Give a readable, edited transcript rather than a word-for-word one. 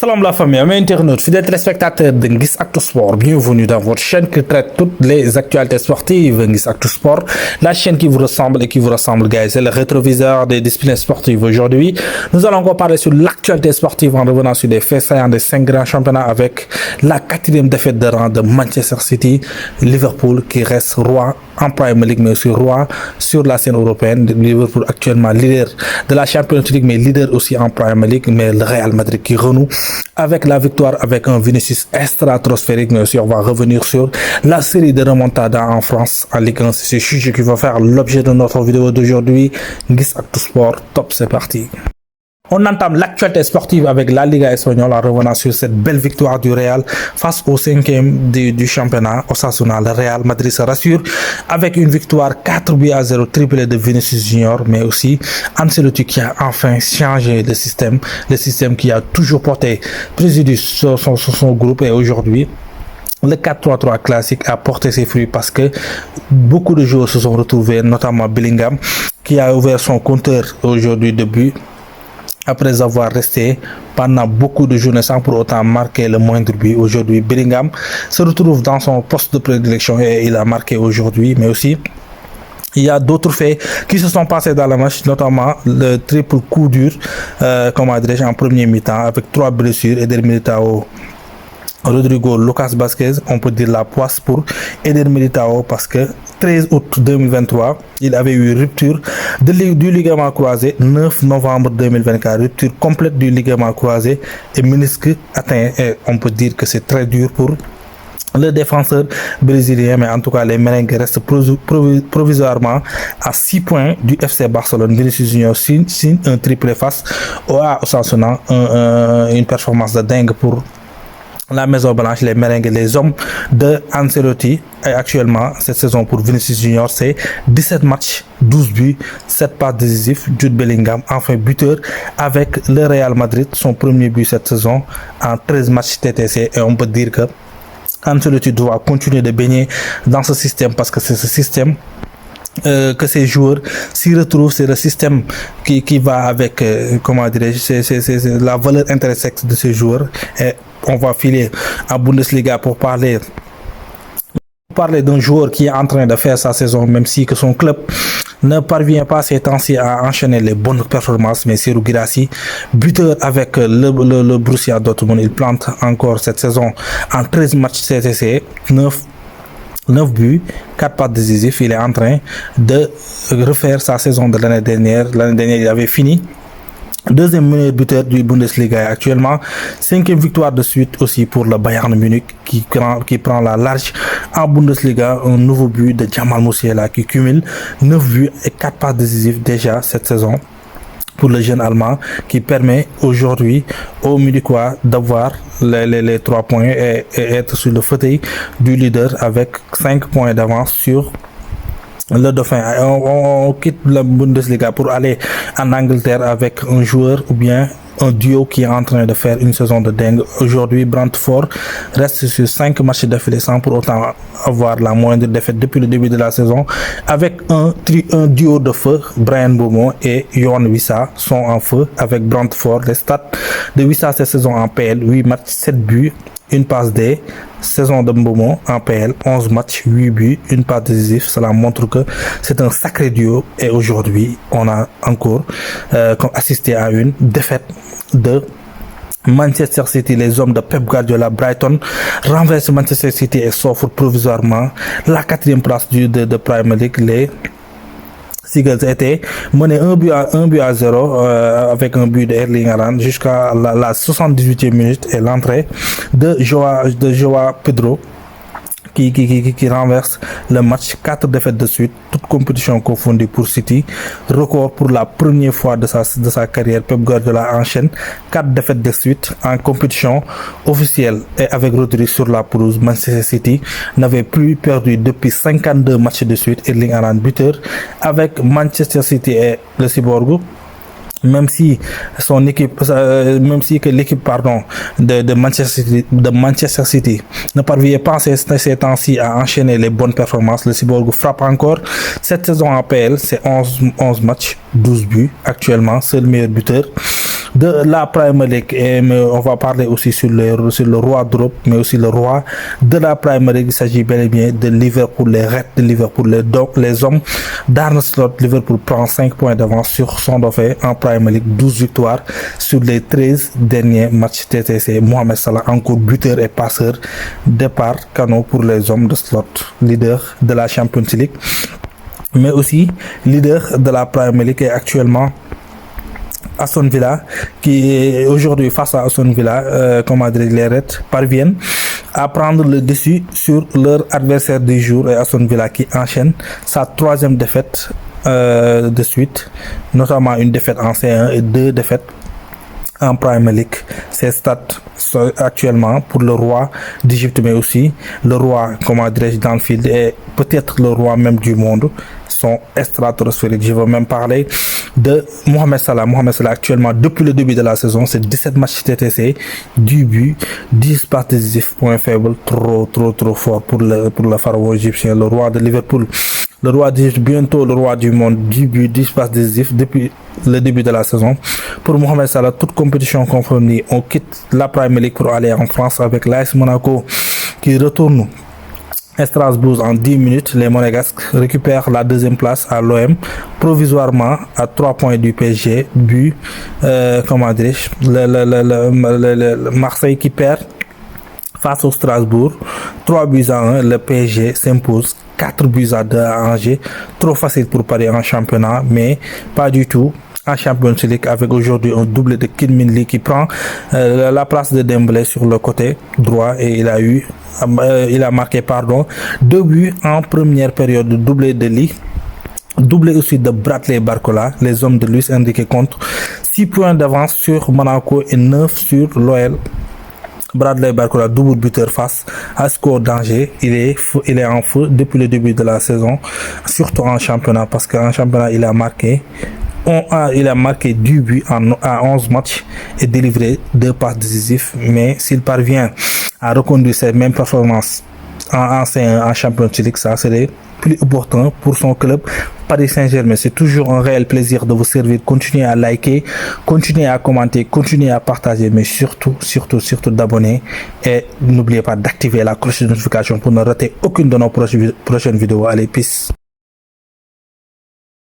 Salam la famille, amis internautes, fidèles téléspectateurs de Nguiss Actu Sport, bienvenue dans votre chaîne qui traite toutes les actualités sportives. Nguiss Actu Sport, la chaîne qui vous ressemble et qui vous ressemble, guys. C'est le rétroviseur des disciplines sportives. Aujourd'hui, nous allons encore parler sur l'actualité sportive en revenant sur des faits saillants des 5 grands championnats avec la 4e défaite de rang de Manchester City, Liverpool qui reste roi en Premier League mais aussi roi sur la scène européenne. Liverpool actuellement leader de la Champions League mais leader aussi en Premier League, mais le Real Madrid qui renoue avec la victoire avec un Vinicius stratosphérique. Mais aussi on va revenir sur la série de remontadas en France en Ligue 1. C'est ce sujet qui va faire l'objet de notre vidéo d'aujourd'hui. Nguiss Actu Sport, top, c'est parti. On entame l'actualité sportive avec la Liga espagnole en revenant sur cette belle victoire du Real face au 5e du championnat, Osasuna. Le Real Madrid se rassure avec une victoire 4-0, triplé de Vinicius Junior, mais aussi Ancelotti qui a enfin changé le système qui a toujours porté préjudice sur son groupe, et aujourd'hui le 4-3-3 classique a porté ses fruits parce que beaucoup de joueurs se sont retrouvés, notamment Bellingham qui a ouvert son compteur aujourd'hui de but après avoir resté pendant beaucoup de journées sans pour autant marquer le moindre but. Aujourd'hui, Bellingham se retrouve dans son poste de prédilection et il a marqué aujourd'hui, mais aussi il y a d'autres faits qui se sont passés dans le match, notamment le triple coup dur, en premier mi-temps avec 3 blessures. Eder Militao, Rodrigo, Lucas Vázquez, on peut dire la poisse pour Eder Militao parce que 13 août 2023, il avait eu rupture du ligament croisé. 9 novembre 2024, rupture complète du ligament croisé et ménisque atteint. Et on peut dire que c'est très dur pour le défenseur brésilien, mais en tout cas les merengues restent provisoirement à 6 points du FC Barcelone. Vinicius Junior signe un triplé face à Osasuna, une performance de dingue pour la Maison Blanche, les merengues, les hommes de Ancelotti. Et actuellement, cette saison pour Vinicius Junior, c'est 17 matchs, 12 buts, 7 passes décisives. Jude Bellingham, enfin buteur avec le Real Madrid, son premier but cette saison en 13 matchs TTC. Et on peut dire que Ancelotti doit continuer de baigner dans ce système parce que c'est ce système que ces joueurs s'y retrouvent. C'est le système qui va avec, c'est la valeur intrinsèque de ces joueurs. Et on va filer à Bundesliga pour parler d'un joueur qui est en train de faire sa saison, même si que son club ne parvient pas ces temps-ci à enchaîner les bonnes performances. Mais Serhou Guirassy, buteur avec le Borussia Dortmund, il plante encore cette saison en 13 matchs CTC, 9 buts, 4 passes décisives. Il est en train de refaire sa saison de l'année dernière. L'année dernière, il avait fini deuxième meilleur buteur du Bundesliga. Actuellement, 5e victoire de suite aussi pour le Bayern Munich qui prend la large en Bundesliga. Un nouveau but de Jamal Musiala qui cumule 9 buts et 4 passes décisives déjà cette saison pour le jeune Allemand, qui permet aujourd'hui au Munichois d'avoir les 3 points et être sur le fauteuil du leader avec 5 points d'avance sur le Dauphin. On quitte la Bundesliga pour aller en Angleterre avec un joueur ou bien un duo qui est en train de faire une saison de dingue. Aujourd'hui, Brentford reste sur 5 matchs d'affilée sans pour autant avoir la moindre défaite depuis le début de la saison, avec un duo de feu. Bryan Mbeumo et Yohan Wissa sont en feu avec Brentford. Les stats de Wissa cette saison en PL: 8 matchs, 7 buts, une passe D. Saison de Mbeumo en PL, 11 matchs, 8 buts, une passe décisive. Cela montre que c'est un sacré duo. Et aujourd'hui, on a encore assisté à une défaite de Manchester City. Les hommes de Pep Guardiola, Brighton, renversent Manchester City et s'offrent provisoirement la 4e place de Premier League. Les Seagulls étaient menés 1 but à 0 avec un but de Erling Haaland jusqu'à la 78e minute et l'entrée de Joao Pedro qui renverse le match. 4 défaites de suite, toutes compétitions confondues pour City. Record pour la première fois de sa carrière. Pep Guardiola enchaîne 4 défaites de suite en compétition officielle. Et avec Rodri sur la pelouse, Manchester City n'avait plus perdu depuis 52 matchs de suite. Erling Haaland buteur avec Manchester City et le Cyborg. Même si l'équipe de Manchester City ne parvient pas ces temps-ci à enchaîner les bonnes performances, le Cyborg frappe encore. Cette saison en PL, c'est 11 matchs, 12 buts. Actuellement, c'est le meilleur buteur de la Premier League. Mais on va parler aussi sur le roi d'Europe, mais aussi le roi de la Premier League. Il s'agit bel et bien de Liverpool, les Reds de Liverpool, les hommes d'Arne Slot. Liverpool prend 5 points d'avance sur son dauphin en Premier League, 12 victoires sur les 13 derniers matchs TTC. Mohamed Salah, encore buteur et passeur, départ canon pour les hommes de Slot, leader de la Champions League, mais aussi leader de la Premier League. Et actuellement Aston Villa, qui est aujourd'hui face à Aston Villa, les Reds parviennent à prendre le dessus sur leur adversaire du jour, et Aston Villa qui enchaîne sa 3e défaite de suite, notamment une défaite en C1 et 2 défaites en Premier League. Ces stats actuellement pour le roi d'Égypte, mais aussi le roi, d'Anfield, et peut-être le roi même du monde, sont stratosphériques. Je veux même parler de Mohamed Salah. Mohamed Salah actuellement, depuis le début de la saison, c'est 17 matchs TTC, 10 buts, 10 passes décisives, point faible, trop fort pour le pharaon égyptien, le roi de Liverpool. Le roi d'Égypte, bientôt le roi du monde, 10 buts, 10 passes décisives depuis le début de la saison. Pour Mohamed Salah, toute compétition confondue, on quitte la Premier League pour aller en France avec l'AS Monaco qui retourne à Strasbourg en 10 minutes. Les Monégasques récupèrent la 2e place à l'OM, provisoirement à 3 points du PSG. Le Marseille qui perd face au Strasbourg, 3 buts à 1. Le PSG s'impose 4 buts à 2 à Angers. Trop facile pour Paris en championnat, mais pas du tout en Champions League, avec aujourd'hui un doublé de Kim Min-lee qui prend la place de Dembélé sur le côté droit, et il a marqué 2 buts en première période. Doublé de Lee, doublé aussi de Bradley Barcola. Les hommes de Luis Enrique comptent 6 points d'avance sur Monaco et 9 sur l'OL. Bradley Barcola, double buteur face à Score d'Angers. Il est en feu depuis le début de la saison, surtout en championnat, parce qu'en championnat il a marqué 10 buts à 11 matchs et délivré 2 passes décisives. Mais s'il parvient à reconduire ces mêmes performances en Champions League, ça serait plus opportun pour son club Paris Saint-Germain. C'est toujours un réel plaisir de vous servir. Continuez à liker, continuez à commenter, continuez à partager, mais surtout d'abonner, et n'oubliez pas d'activer la cloche de notification pour ne rater aucune de nos prochaines vidéos. Allez, peace.